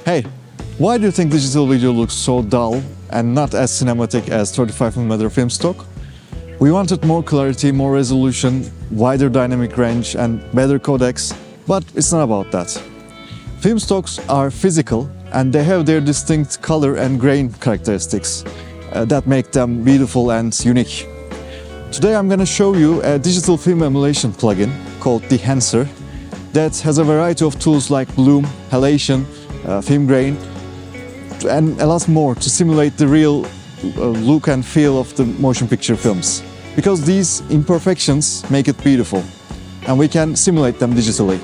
Hey, why do you think digital video looks so dull and not as cinematic as 35mm film stock? We wanted more clarity, more resolution, wider dynamic range and better codecs, but it's not about that. Film stocks are physical and they have their distinct color and grain characteristics that make them beautiful and unique. Today I'm going to show you a digital film emulation plugin called Dehancer that has a variety of tools like bloom, halation, film grain, and a lot more to simulate the real look and feel of the motion picture films. Because these imperfections make it beautiful, and we can simulate them digitally.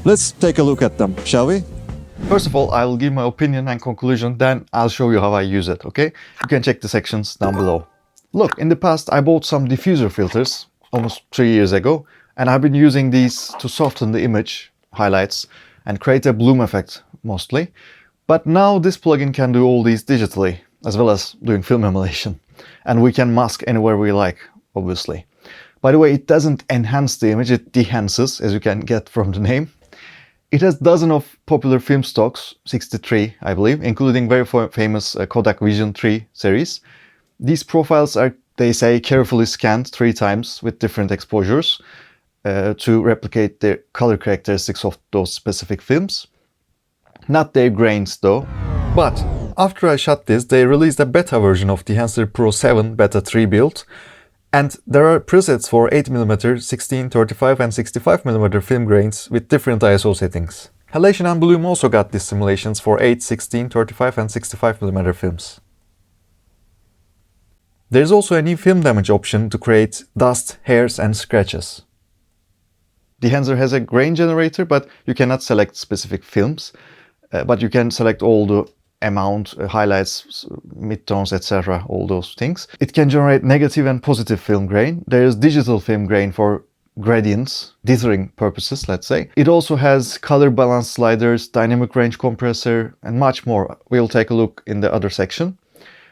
Let's take a look at them, shall we? First of all, I will give my opinion and conclusion, then I'll show you how I use it, okay? You can check the sections down below. Look, in the past I bought some diffuser filters almost 3 years ago, and I've been using these to soften the image highlights and create a bloom effect mostly. But now this plugin can do all these digitally, as well as doing film emulation. And we can mask anywhere we like, obviously. By the way, it doesn't enhance the image, it dehances, as you can get from the name. It has dozens of popular film stocks, 63 I believe, including very famous Kodak Vision 3 series. These profiles are, they say, carefully scanned 3 times with different exposures to replicate the color characteristics of those specific films. Not their grains though. But after I shot this, they released a beta version of Dehancer Pro 7 Beta 3 build. And there are presets for 8mm, 16, 35 and 65mm film grains with different ISO settings. Halation and Bloom also got these simulations for 8, 16, 35 and 65mm films. There is also a new film damage option to create dust, hairs and scratches. Dehancer has a grain generator, but you cannot select specific films, but you can select all the amount, highlights, midtones, etc., all those things. It can generate negative and positive film grain. There is digital film grain for gradients, dithering purposes, let's say. It also has color balance sliders, dynamic range compressor, and much more. We'll take a look in the other section.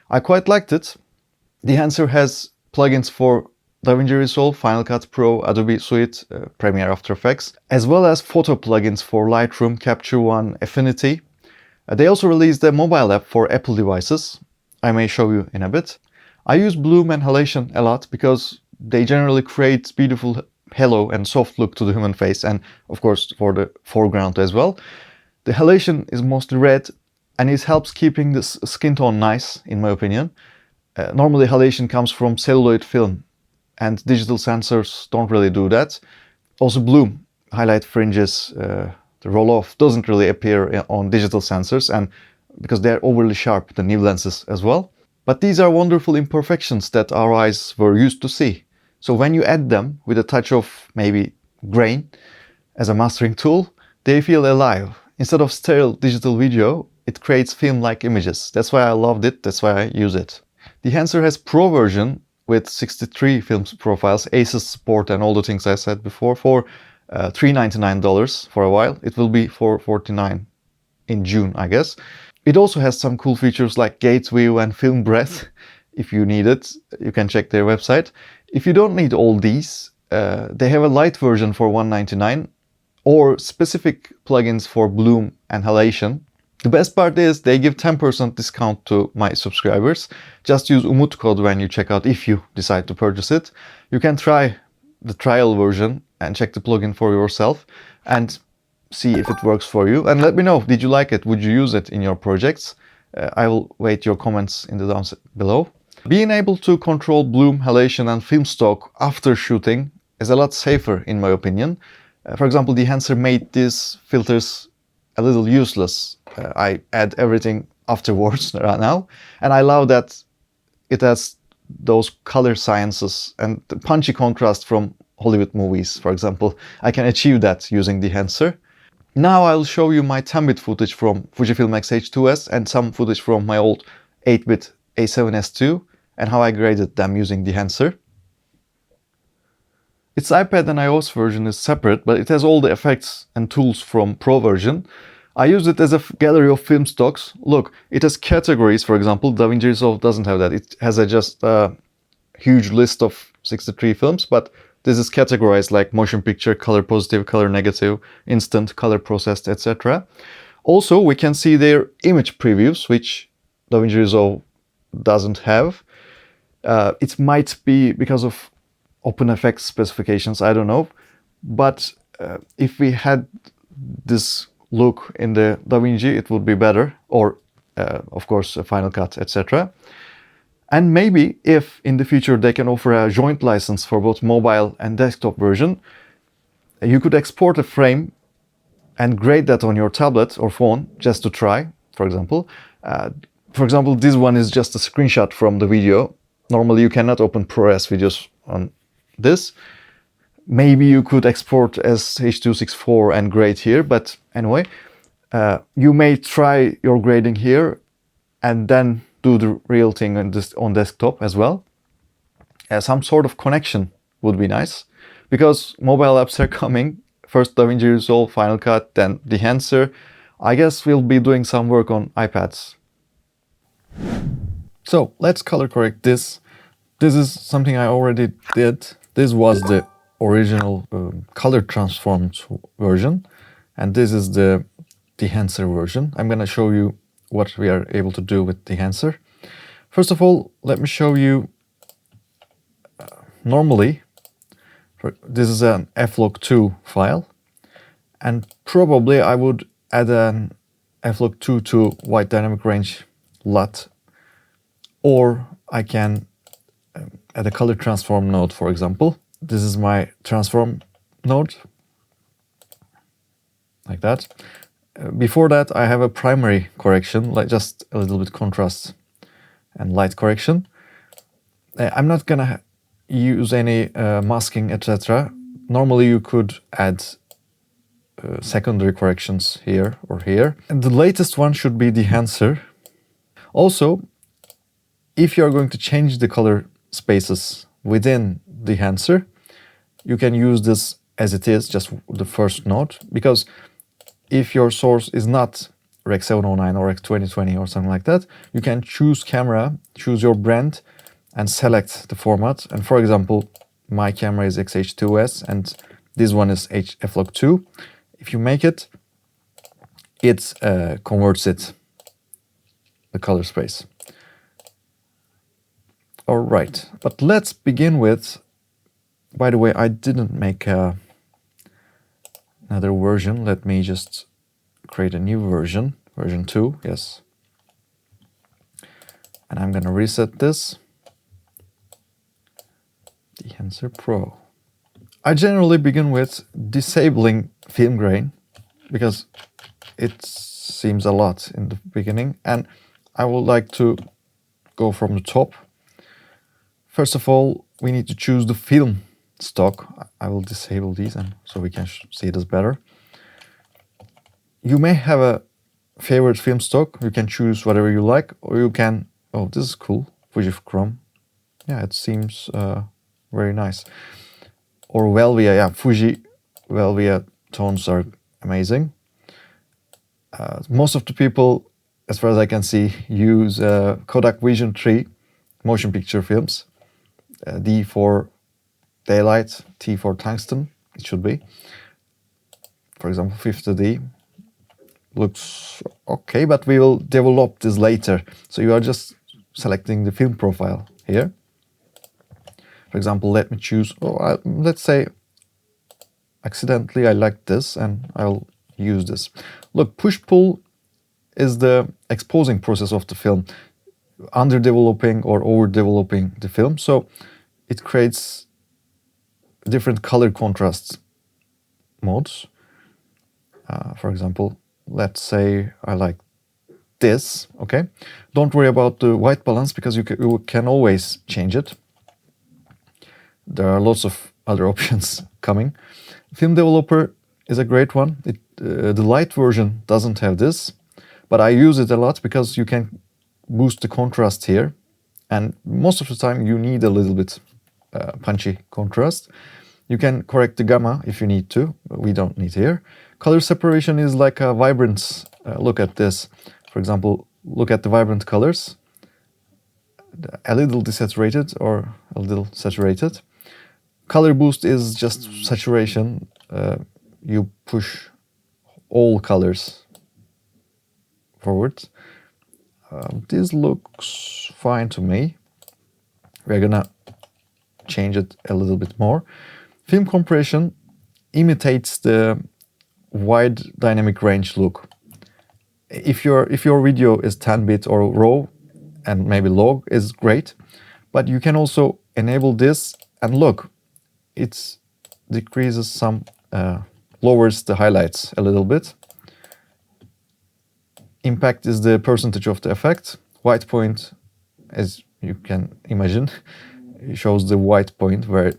I quite liked it. Dehancer has plugins for DaVinci Resolve, Final Cut Pro, Adobe Suite, Premiere After Effects, as well as photo plugins for Lightroom, Capture One, Affinity. They also released a mobile app for Apple devices. I may show you in a bit. I use bloom and halation a lot because they generally create beautiful halo and soft look to the human face, and of course for the foreground as well. The halation is mostly red and it helps keeping the skin tone nice, in my opinion. Normally halation comes from celluloid film and digital sensors don't really do that. Also bloom, highlight fringes, the roll-off doesn't really appear on digital sensors, and because they're overly sharp, the new lenses as well. But these are wonderful imperfections that our eyes were used to see. So when you add them with a touch of maybe grain as a mastering tool, they feel alive. Instead of sterile digital video, it creates film-like images. That's why I loved it, that's why I use it. Dehancer has Pro version with 63 film profiles, ACES support and all the things I said before for $399 for a while. It will be $449 in June, I guess. It also has some cool features like gate view and film breadth. If you need it, you can check their website. If you don't need all these, they have a light version for $199 or specific plugins for bloom and halation. The best part is they give 10% discount to my subscribers. Just use Umut code when you check out if you decide to purchase it. You can try the trial version and check the plugin for yourself and see if it works for you. And let me know, did you like it? Would you use it in your projects? I will wait your comments in the down below. Being able to control bloom, halation and film stock after shooting is a lot safer in my opinion. For example, Dehancer made these filters a little useless. I add everything afterwards now, and I love that it has those color sciences and the punchy contrast from Hollywood movies, for example. I can achieve that using Dehancer. Now I'll show you my 10-bit footage from Fujifilm X-H2S and some footage from my old 8-bit A7S II and how I graded them using Dehancer. Its iPad and iOS version is separate, but it has all the effects and tools from Pro version. I use it as a gallery of film stocks. Look, it has categories, for example. DaVinci Resolve doesn't have that. It has just a huge list of 63 films, but this is categorized like motion picture, color positive, color negative, instant, color processed, etc. Also, we can see their image previews, which DaVinci Resolve doesn't have. It might be because of OpenFX specifications, I don't know. But if we had this look in the DaVinci, it would be better. Or, of course, a Final Cut, etc. And maybe if in the future they can offer a joint license for both mobile and desktop version, you could export a frame and grade that on your tablet or phone just to try, for example. This one is just a screenshot from the video. Normally you cannot open ProRes videos on this. Maybe you could export as H.264 and grade here, but anyway, you may try your grading here and then do the real thing on desktop as well. Some sort of connection would be nice, because mobile apps are coming. First DaVinci Resolve, Final Cut, then Dehancer. I guess we'll be doing some work on iPads. So let's color correct this. This is something I already did. This was the original color transformed version, and this is the Dehancer version. I'm gonna show you what we are able to do with Dehancer. First of all, let me show you normally, this is an flog2 file, and probably I would add an flog2 to white dynamic range LUT, or I can add a color transform node, for example. This is my transform node, like that. Before that, I have a primary correction, like just a little bit contrast and light correction. I'm not gonna use any masking, etc. Normally you could add secondary corrections here or here. And the latest one should be Dehancer. Also, if you're going to change the color spaces within Dehancer, you can use this as it is, just the first node, because if your source is not Rec 709 or Rec 2020 or something like that, you can choose camera, choose your brand, and select the format. And for example, my camera is XH2S and this one is flog2. If you make it, it converts it, the color space. All right, but let's begin with, by the way, I didn't make another version. Let me just create a new version, version 2, yes. And I'm gonna reset this. Dehancer Pro. I generally begin with disabling film grain because it seems a lot in the beginning, and I would like to go from the top. First of all, we need to choose the film stock. I will disable these and so we can see this better. You may have a favorite film stock. You can choose whatever you like, or you can, oh, this is cool, Fujichrome. Yeah, it seems very nice. Or Velvia, yeah, Fuji Velvia tones are amazing. Most of the people, as far as I can see, use Kodak Vision 3 motion picture films. D for daylight, T for tungsten, it should be. For example, 50D looks okay, but we will develop this later. So you are just selecting the film profile here. For example, let me choose, let's say accidentally I like this and I'll use this. Look, push-pull is the exposing process of the film, underdeveloping or overdeveloping the film. So it creates different color contrast modes. For example, let's say I like this, okay? Don't worry about the white balance because you can always change it. There are lots of other options coming. Film Developer is a great one. The light version doesn't have this, but I use it a lot because you can boost the contrast here and most of the time you need a little bit punchy contrast. You can correct the gamma if you need to, but we don't need here. Color separation is like a vibrance. Look at this. For example, look at the vibrant colors. A little desaturated or a little saturated. Color boost is just saturation. You push all colors forward. This looks fine to me. We're gonna change it a little bit more. Film compression imitates the wide dynamic range look. If your video is 10-bit or RAW and maybe log is great, but you can also enable this and look, it decreases some, lowers the highlights a little bit. Impact is the percentage of the effect. White point, as you can imagine, shows the white point where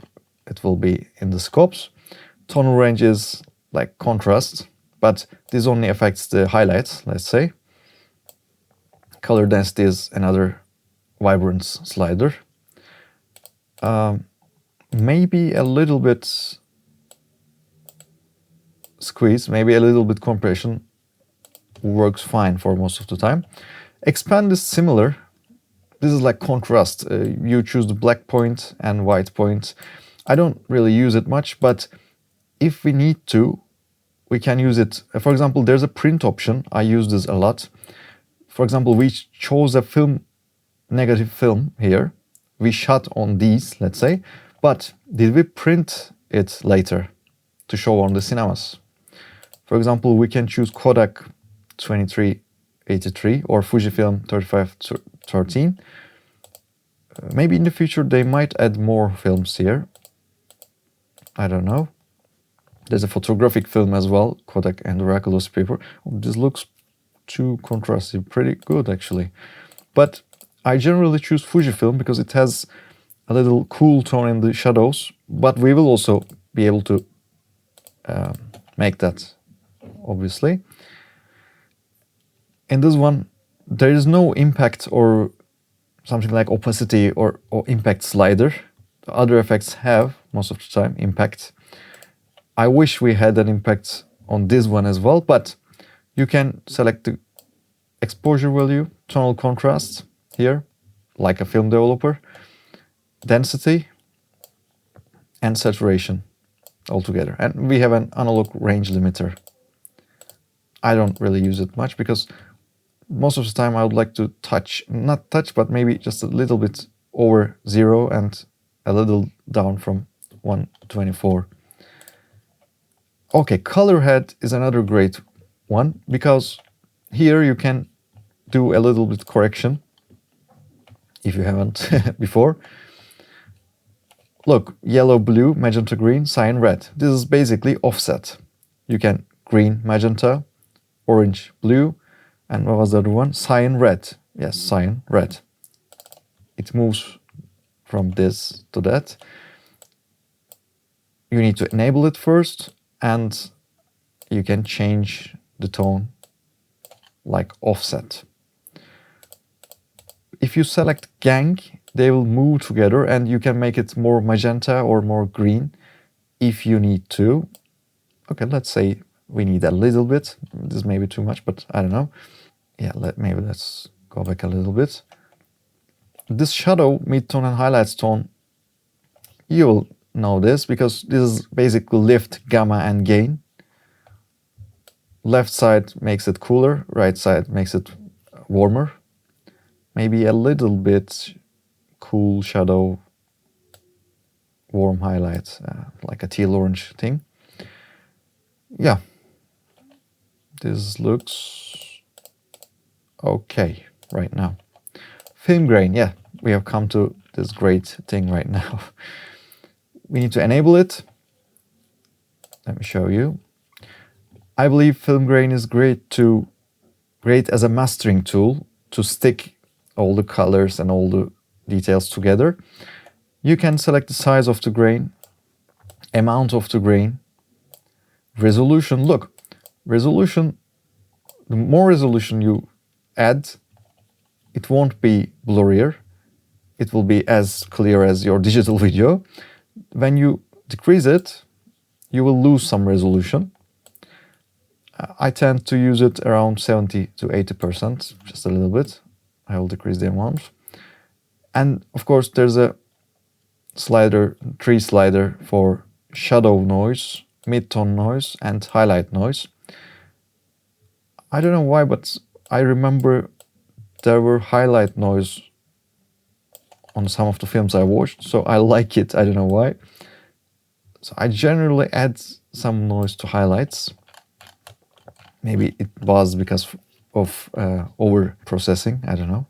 it will be in the scopes. Tonal range is like contrast, but this only affects the highlights, let's say. Color density is another vibrance slider. Maybe a little bit squeeze, maybe a little bit compression works fine for most of the time. Expand is similar. This is like contrast. You choose the black point and white point. I don't really use it much, but if we need to, we can use it. For example, there's a print option. I use this a lot. For example, we chose a film, negative film here. We shot on these, let's say, but did we print it later to show on the cinemas? For example, we can choose Kodak 2383 or Fujifilm 3513. Maybe in the future they might add more films here. I don't know. There's a photographic film as well, Kodak and Oraculous paper. Oh, this looks too contrasty, pretty good actually. But I generally choose Fujifilm because it has a little cool tone in the shadows, but we will also be able to make that, obviously. In this one, there is no impact or something like opacity or impact slider. The other effects have, most of the time, impact. I wish we had an impact on this one as well, but you can select the exposure value, tonal contrast here, like a film developer, density, and saturation altogether. And we have an analog range limiter. I don't really use it much because most of the time I would like to not touch, but maybe just a little bit over 0 and a little down from 124. Okay, color head is another great one because here you can do a little bit correction if you haven't before. Look, yellow, blue, magenta, green, cyan, red. This is basically offset. You can green, magenta, orange, blue, and what was the other one? Cyan, red. Yes, cyan, red. It moves from this to that. You need to enable it first, and you can change the tone like offset. If you select gang, they will move together and you can make it more magenta or more green if you need to. Okay, let's say we need a little bit. This may be too much, but I don't know. Yeah, maybe let's go back a little bit. This shadow, mid-tone and highlights tone, you will know this because this is basically lift, gamma, and gain. Left side makes it cooler, right side makes it warmer. Maybe a little bit cool shadow, warm highlights, like a teal orange thing. Yeah, this looks okay right now. Film grain, yeah, we have come to this great thing right now. We need to enable it. Let me show you. I believe film grain is great as a mastering tool to stick all the colors and all the details together. You can select the size of the grain, amount of the grain, resolution. Look, resolution, the more resolution you add, it won't be blurrier. it will be as clear as your digital video. When you decrease it, you will lose some resolution. I tend to use it around 70 to 80%, just a little bit. I will decrease the amount. And of course, there's a tree slider for shadow noise, mid-tone noise, and highlight noise. I don't know why, but I remember there were highlight noise on some of the films I watched, so I like it. I don't know why. So I generally add some noise to highlights. Maybe it was because of over processing, I don't know.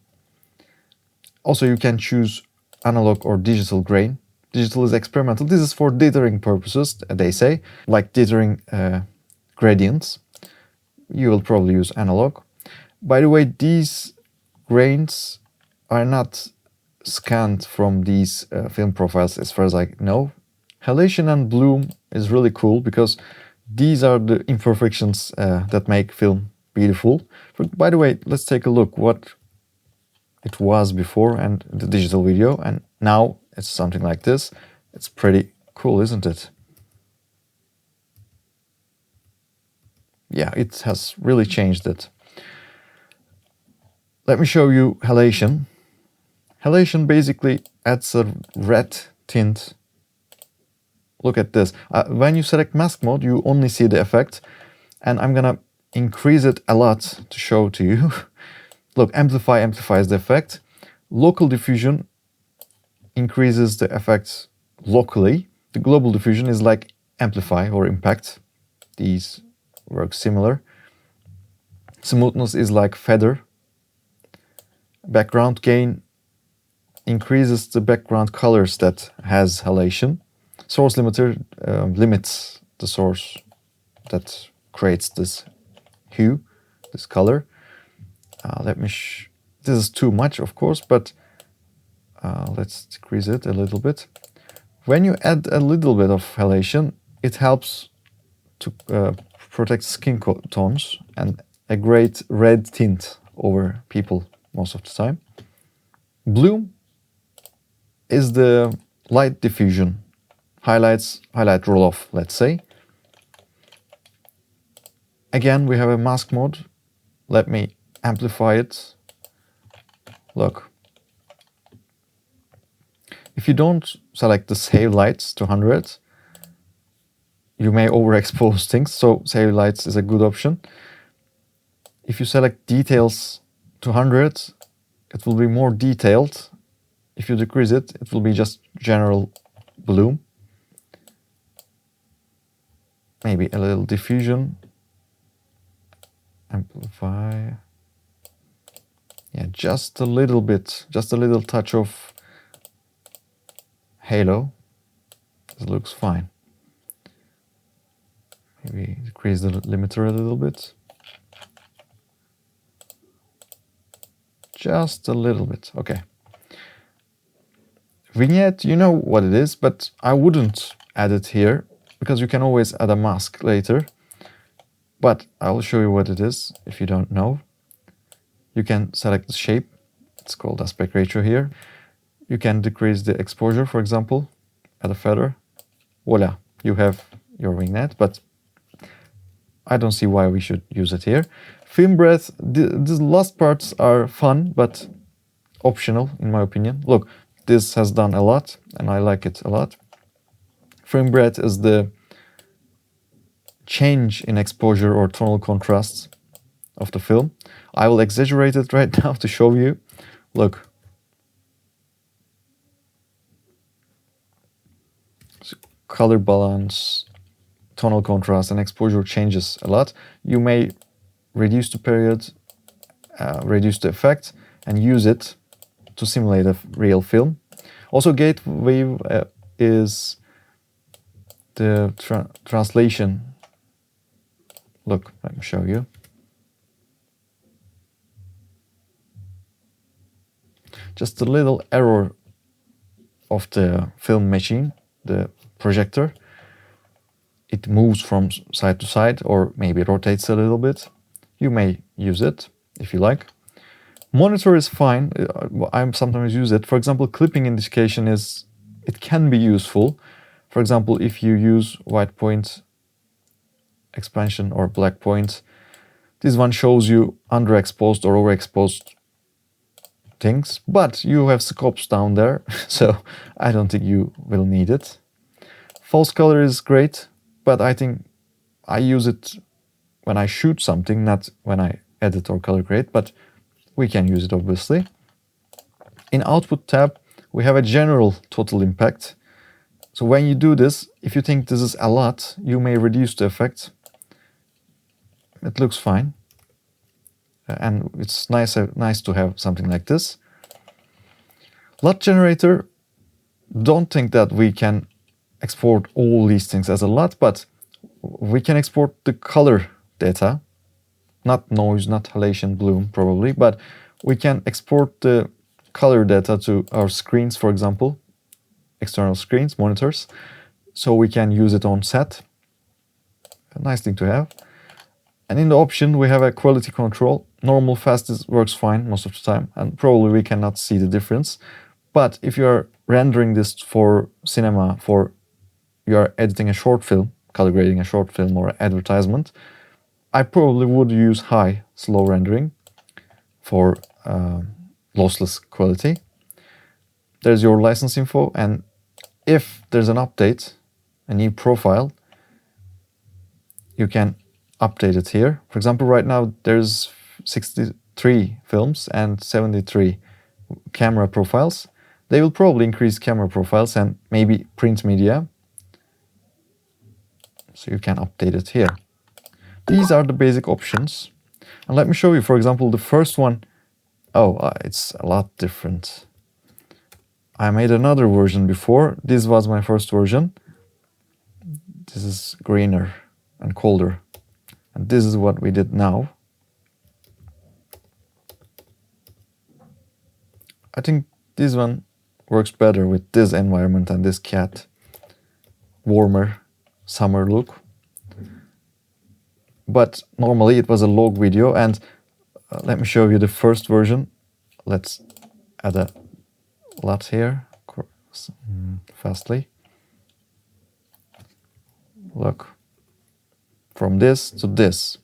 Also, you can choose analog or digital grain. Digital is experimental. This is for dithering purposes, they say, like dithering gradients. You will probably use analog. By the way, these grains are not scanned from these film profiles as far as I know. Halation and bloom is really cool because these are the imperfections that make film beautiful. But by the way, let's take a look what it was before and the digital video, and now it's something like this. It's pretty cool, isn't it? Yeah, it has really changed it. Let me show you halation. Halation basically adds a red tint. Look at this. When you select mask mode, you only see the effect, and I'm gonna increase it a lot to show to you. Look, amplify amplifies the effect. Local diffusion increases the effect locally. The global diffusion is like amplify or impact. These work similar. Smoothness is like feather. Background gain increases the background colors that has halation. Source limiter limits the source that creates this hue, this color. This is too much, of course, but let's decrease it a little bit. When you add a little bit of halation, it helps to protect skin tones and a great red tint over people most of the time. Bloom is the light diffusion, highlight roll-off, let's say. Again, we have a mask mode. Let me amplify it. Look. If you don't select the save lights to 100, you may overexpose things, so save lights is a good option. If you select details to 100, it will be more detailed. If you decrease it, it will be just general bloom. Maybe a little diffusion. Amplify. Yeah, just a little bit, just a little touch of halo. This looks fine. Maybe decrease the limiter a little bit. Just a little bit, okay. Vignette, you know what it is, but I wouldn't add it here because you can always add a mask later. But I'll show you what it is if you don't know. You can select the shape. It's called aspect ratio here. You can decrease the exposure, for example, add a feather. Voila, you have your vignette, but I don't see why we should use it here. Film breadth, these last parts are fun, but optional in my opinion. Look, this has done a lot and I like it a lot. Frame breadth is the change in exposure or tonal contrast of the film. I will exaggerate it right now to show you. Look. So color balance, tonal contrast, and exposure changes a lot. You may reduce the period, reduce the effect, and use it to simulate a real film. Also, gate wave is the translation. Look, let me show you. Just a little error of the film machine, the projector. It moves from side to side or maybe rotates a little bit. You may use it if you like. Monitor is fine. I sometimes use it. For example, clipping indication it can be useful. For example, if you use white point expansion or black point, this one shows you underexposed or overexposed things, but you have scopes down there, so I don't think you will need it. False color is great, but I think I use it when I shoot something, not when I edit or color grade, but we can use it obviously. In Output tab, we have a general total impact. So when you do this, if you think this is a lot, you may reduce the effect. It looks fine. And it's nice to have something like this. LUT generator, don't think that we can export all these things as a LUT, but we can export the color data, not noise, not halation, bloom probably, but we can export the color data to our screens, for example, external screens, monitors, so we can use it on set. A nice thing to have. And in the option, we have a quality control. Normal fast works fine most of the time, and probably we cannot see the difference. But if you are rendering this for cinema, you are editing a short film, color grading a short film or advertisement, I probably would use high slow rendering for lossless quality. There's your license info, and if there's an update, a new profile, you can update it here. For example, right now there's 63 films and 73 camera profiles. They will probably increase camera profiles and maybe print media. So you can update it here. These are the basic options. And let me show you, for example, the first one. Oh, it's a lot different. I made another version before. This was my first version. This is greener and colder. And this is what we did now. I think this one works better with this environment and this cat. Warmer summer look. But normally it was a log video, and let me show you the first version. Let's add a LUT here, fastly. Look, from this to this.